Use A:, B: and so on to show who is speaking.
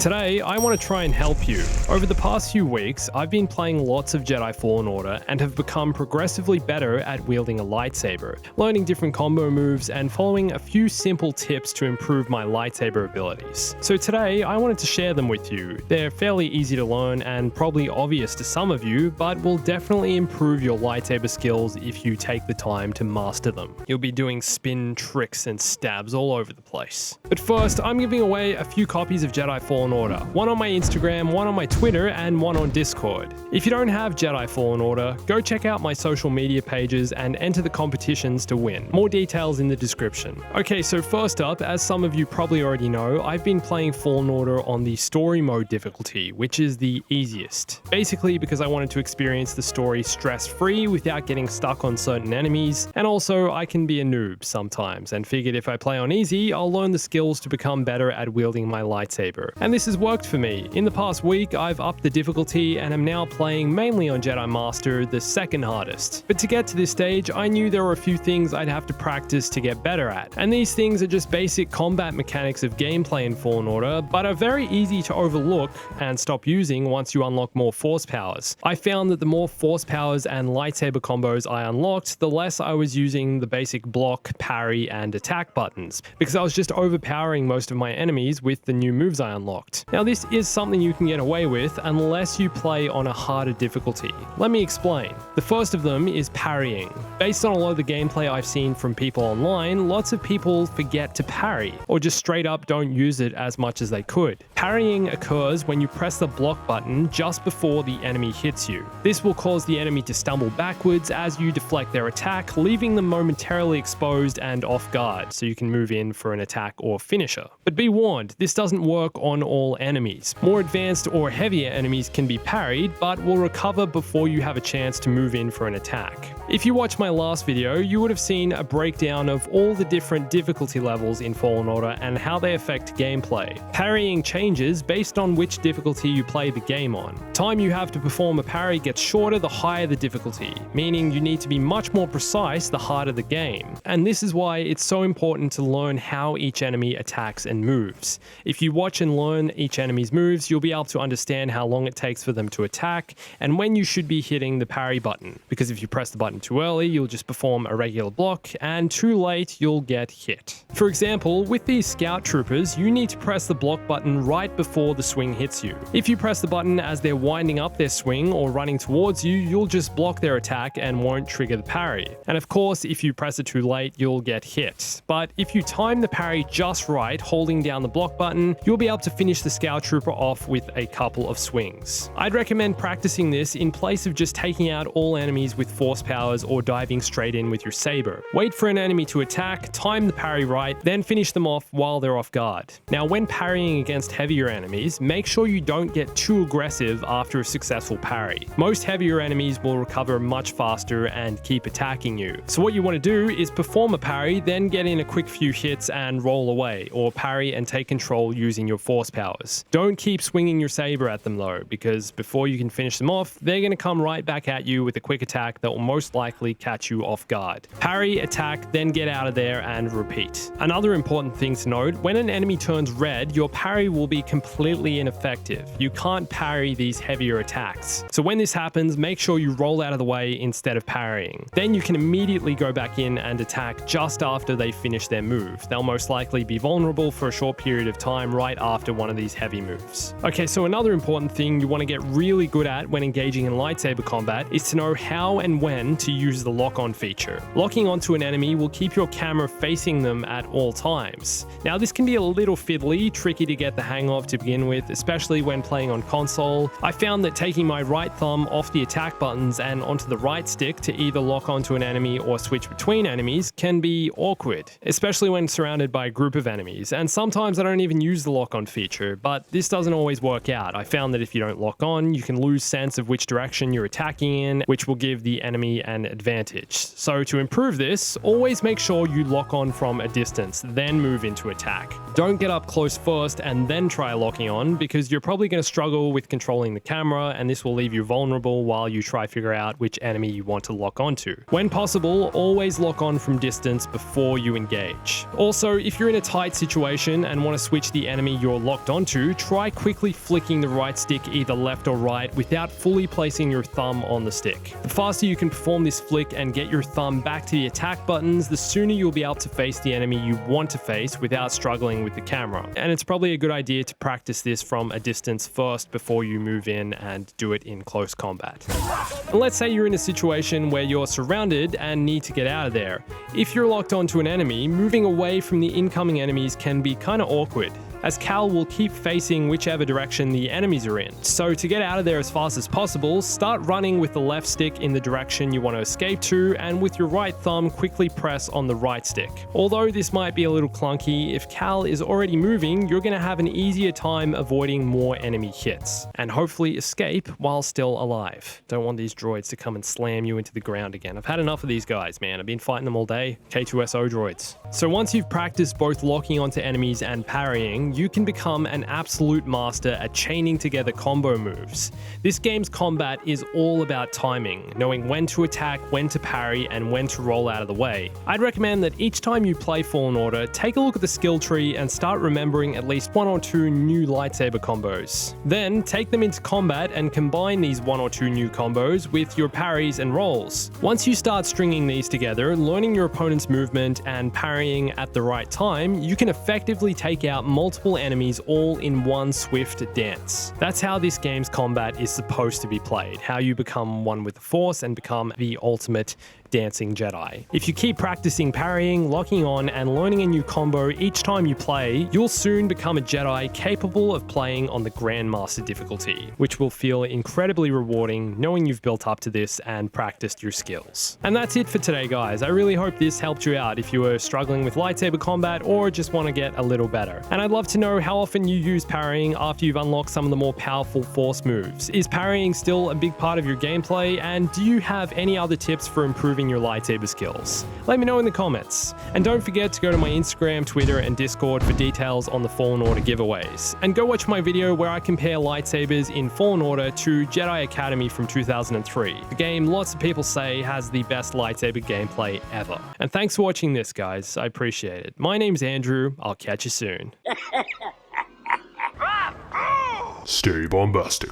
A: Today, I want to try and help you. Over the past few weeks, I've been playing lots of Jedi Fallen Order and have become progressively better at wielding a lightsaber, learning different combo moves and following a few simple tips to improve my lightsaber abilities. So today, I wanted to share them with you. They're fairly easy to learn and probably obvious to some of you, but will definitely improve your lightsaber skills if you take the time to master them. You'll be doing spin tricks and stabs all over the place. But first, I'm giving away a few copies of Jedi Fallen Order, one on my Instagram, one on my Twitter, and one on Discord. If you don't have Jedi Fallen Order, go check out my social media pages and enter the competitions to win. More details in the description. Okay, so first up, as some of you probably already know, I've been playing Fallen Order on the story mode difficulty, which is the easiest. Basically because I wanted to experience the story stress-free without getting stuck on certain enemies, and also I can be a noob sometimes, and figured if I play on easy, I'll learn the skills to become better at wielding my lightsaber. And this has worked for me. In the past week, I've upped the difficulty and am now playing mainly on Jedi Master, the second hardest. But to get to this stage, I knew there were a few things I'd have to practice to get better at. And these things are just basic combat mechanics of gameplay in Fallen Order, but are very easy to overlook and stop using once you unlock more force powers. I found that the more force powers and lightsaber combos I unlocked, the less I was using the basic block, parry, and attack buttons, because I was just overpowering most of my enemies with the new moves I unlocked. Now this is something you can get away with unless you play on a harder difficulty. Let me explain. The first of them is parrying. Based on a lot of the gameplay I've seen from people online, lots of people forget to parry, or just straight up don't use it as much as they could. Parrying occurs when you press the block button just before the enemy hits you. This will cause the enemy to stumble backwards as you deflect their attack, leaving them momentarily exposed and off guard, so you can move in for an attack or finisher. But be warned, this doesn't work on all enemies. More advanced or heavier enemies can be parried, but will recover before you have a chance to move in for an attack. If you watched my last video, you would have seen a breakdown of all the different difficulty levels in Fallen Order and how they affect gameplay. Parrying changes based on which difficulty you play the game on. Time you have to perform a parry gets shorter the higher the difficulty, meaning you need to be much more precise the harder the game. And this is why it's so important to learn how each enemy attacks and moves. If you watch and learn each enemy's moves, you'll be able to understand how long it takes for them to attack and when you should be hitting the parry button, because if you press the button too early, you'll just perform a regular block, and too late, you'll get hit. For example, with these scout troopers, you need to press the block button right before the swing hits you. If you press the button as they're winding up their swing or running towards you, you'll just block their attack and won't trigger the parry. And of course, if you press it too late, you'll get hit. But if you time the parry just right, holding down the block button, you'll be able to finish the scout trooper off with a couple of swings. I'd recommend practicing this in place of just taking out all enemies with force powers or diving straight in with your saber. Wait for an enemy to attack, time the parry right, then finish them off while they're off guard. Now when parrying against heavier enemies, make sure you don't get too aggressive after a successful parry. Most heavier enemies will recover much faster and keep attacking you. So what you want to do is perform a parry, then get in a quick few hits and roll away, or parry and take control using your force powers. Don't keep swinging your saber at them though, because before you can finish them off, they're going to come right back at you with a quick attack that will most likely catch you off guard. Parry, attack, then get out of there and repeat. Another important thing to note, when an enemy turns red, your parry will be completely ineffective. You can't parry these heavier attacks. So when this happens, make sure you roll out of the way instead of parrying. Then you can immediately go back in and attack just after they finish their move. They'll most likely be vulnerable for a short period of time right after one of these heavy moves. Okay, so another important thing you want to get really good at when engaging in lightsaber combat is to know how and when to use the lock-on feature. Locking onto an enemy will keep your camera facing them at all times. Now this can be a little fiddly, tricky to get the hang of to begin with, especially when playing on console. I found that taking my right thumb off the attack buttons and onto the right stick to either lock onto an enemy or switch between enemies can be awkward, especially when surrounded by a group of enemies, and sometimes I don't even use the lock-on feature, but this doesn't always work out. I found that if you don't lock on, you can lose sense of which direction you're attacking in, which will give the enemy an advantage. So to improve this, always make sure you lock on from a distance, then move into attack. Don't get up close first and then try locking on, because you're probably going to struggle with controlling the camera, and this will leave you vulnerable while you try figure out which enemy you want to lock onto. When possible, always lock on from distance before you engage. Also, if you're in a tight situation and want to switch the enemy you're locked onto, try quickly flicking the right stick either left or right without fully placing your thumb on the stick. The faster you can perform this flick and get your thumb back to the attack buttons, the sooner you'll be able to face the enemy you want to face without struggling with the camera. And it's probably a good idea to practice this from a distance first before you move in and do it in close combat. And let's say you're in a situation where you're surrounded and need to get out of there. If you're locked onto an enemy, moving away from the incoming enemies can be kinda awkward, as Cal will keep facing whichever direction the enemies are in. So to get out of there as fast as possible, start running with the left stick in the direction you want to escape to, and with your right thumb quickly press on the right stick. Although this might be a little clunky, if Cal is already moving, you're going to have an easier time avoiding more enemy hits, and hopefully escape while still alive. Don't want these droids to come and slam you into the ground again. I've had enough of these guys, man. I've been fighting them all day. K2SO droids. So once you've practiced both locking onto enemies and parrying, you can become an absolute master at chaining together combo moves. This game's combat is all about timing, knowing when to attack, when to parry, and when to roll out of the way. I'd recommend that each time you play Fallen Order, take a look at the skill tree and start remembering at least 1 or 2 new lightsaber combos. Then take them into combat and combine these 1 or 2 new combos with your parries and rolls. Once you start stringing these together, learning your opponent's movement and parrying at the right time, you can effectively take out multiple enemies all in one swift dance. That's how this game's combat is supposed to be played, how you become one with the Force and become the ultimate dancing Jedi. If you keep practicing parrying, locking on, and learning a new combo each time you play, you'll soon become a Jedi capable of playing on the Grandmaster difficulty, which will feel incredibly rewarding knowing you've built up to this and practiced your skills. And that's it for today, guys. I really hope this helped you out if you were struggling with lightsaber combat or just want to get a little better. And I'd love to know how often you use parrying after you've unlocked some of the more powerful Force moves. Is parrying still a big part of your gameplay, and do you have any other tips for improving your lightsaber skills? Let me know in the comments. And don't forget to go to my Instagram, Twitter, and Discord for details on the Fallen Order giveaways. And go watch my video where I compare lightsabers in Fallen Order to Jedi Academy from 2003, the game lots of people say has the best lightsaber gameplay ever. And thanks for watching this, guys. I appreciate it. My name's Andrew. I'll catch you soon.
B: Stay bombastic.